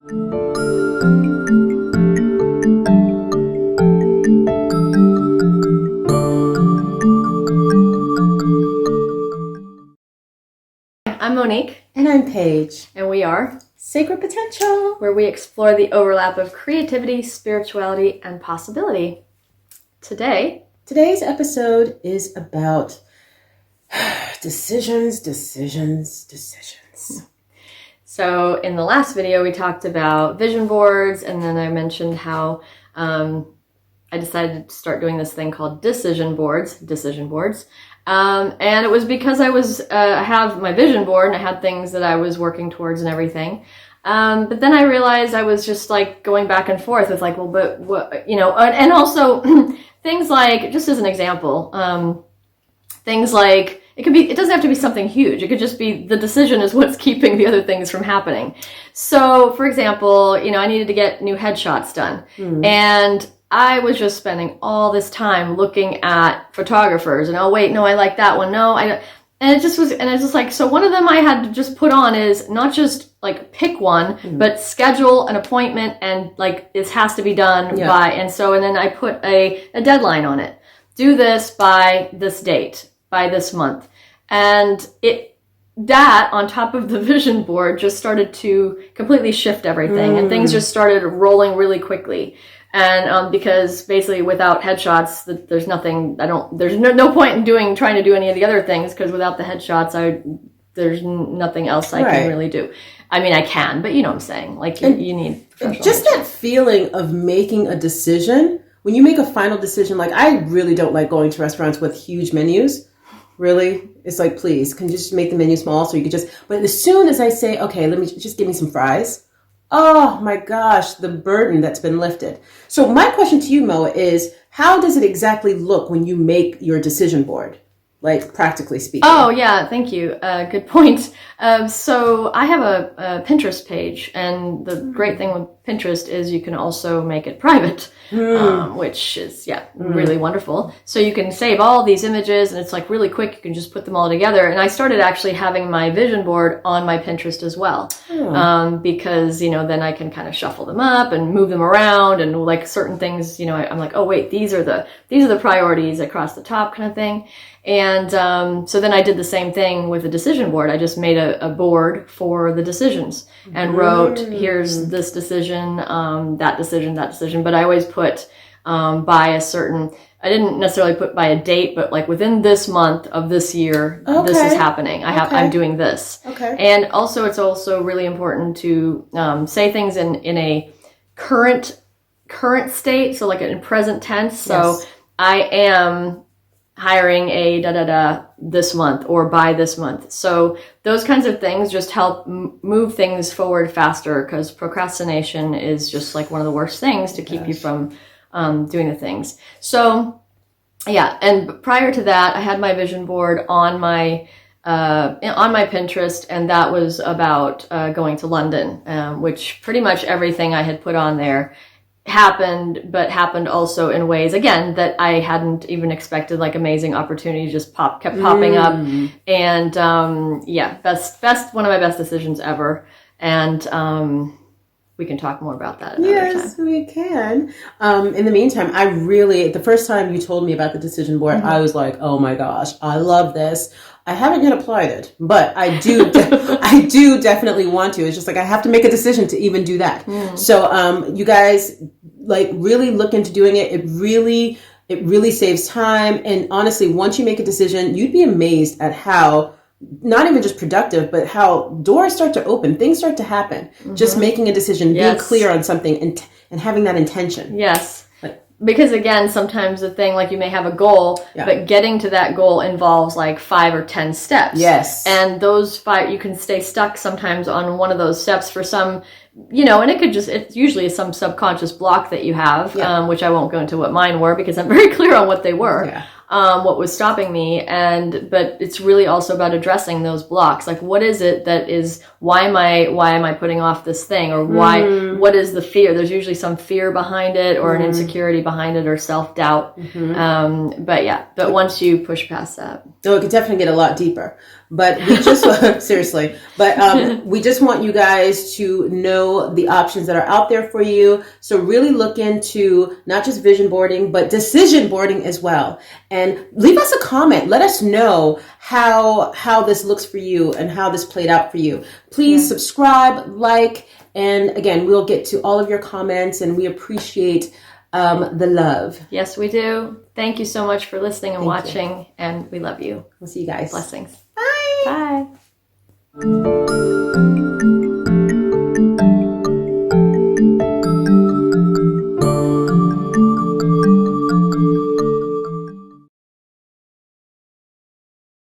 I'm Monique. And I'm Paige. And we are Sacred Potential, where we explore the overlap of creativity, spirituality, and possibility. Today's episode is about decisions. So in the last video, we talked about vision boards, and then I mentioned how I decided to start doing this thing called decision boards. And it was because I have my vision board and I had things that I was working towards and everything. But then I realized I was just like going back and forth with like, well, but what, and also things like, just as an example, things like, it doesn't have to be something huge. It could just be the decision is what's keeping the other things from happening. So for example, I needed to get new headshots done. And I was just spending all this time looking at photographers and, oh wait, no, I like that one. No, I don't. And it's just like, so one of them I had to just put on is not just like pick one, but schedule an appointment and like this has to be done by, and then I put a deadline on it. Do this by this date, by this month. And that on top of the vision board just started to completely shift everything and things just started rolling really quickly. And because basically without headshots, there's nothing, there's no point in trying to do any of the other things, because without the headshots, there's nothing else I can really do. I mean, I can, but you know what I'm saying. Like you need professional just that feeling of making a decision. When you make a final decision, like I really don't like going to restaurants with huge menus. Really? It's like, please, can you just make the menu small so you could but as soon as I say, okay, let me just give me some fries. Oh my gosh, the burden that's been lifted. So my question to you, Mo, is how does it exactly look when you make your decision board? Like practically speaking. Oh yeah, thank you. Good point. So I have a Pinterest page, and the great thing with Pinterest is you can also make it private, which is really wonderful. So you can save all these images, and it's like really quick. You can just put them all together. And I started actually having my vision board on my Pinterest as well, because then I can kind of shuffle them up and move them around, and like certain things, I'm like, oh wait, these are the priorities across the top kind of thing. And so then I did the same thing with the decision board. I just made a board for the decisions and wrote, here's this decision, that decision. But I always put by a certain, I didn't necessarily put by a date, but like within this month of this year, this is happening. I'm doing this. Okay. And also it's also really important to say things in a current state. So like in present tense. So I am hiring a this month or by this month. So those kinds of things just help move things forward faster, because procrastination is just like one of the worst things to keep you from doing the things. So and prior to that, I had my vision board on my Pinterest, and that was about going to London, which pretty much everything I had put on there happened also in ways, again, that I hadn't even expected. Like amazing opportunities just kept popping up. And best one of my best decisions ever. And we can talk more about that another time. Yes, we can. In the meantime, the first time you told me about the decision board, I was like, oh my gosh, I love this. I haven't yet applied it, but I do I do definitely want to. It's just like I have to make a decision to even do that. So you guys like really look into doing it. It really saves time. And honestly, once you make a decision, you'd be amazed at how not even just productive, but how doors start to open, things start to happen. Just making a decision, being clear on something and having that intention. Yes. Because again, sometimes the thing, like you may have a goal, but getting to that goal involves like 5 or 10 steps. Yes. And those 5, you can stay stuck sometimes on one of those steps for some, and it's usually some subconscious block that you have, which I won't go into what mine were, because I'm very clear on what they were. What was stopping me, but it's really also about addressing those blocks. Like, what is it that is, why am I putting off this thing, or what is the fear? There's usually some fear behind it, or an insecurity behind it, or self-doubt. But once you push past that. No, it could definitely get a lot deeper. But we just, seriously, but we just want you guys to know know the options that are out there for you. So really look into not just vision boarding, but decision boarding as well. And leave us a comment. Let us know how this looks for you and how this played out for you. Please subscribe, like, and again, we'll get to all of your comments, and we appreciate the love. Yes, we do. Thank you so much for listening and watching, and we love you. We'll see you guys. Blessings. Bye. Bye.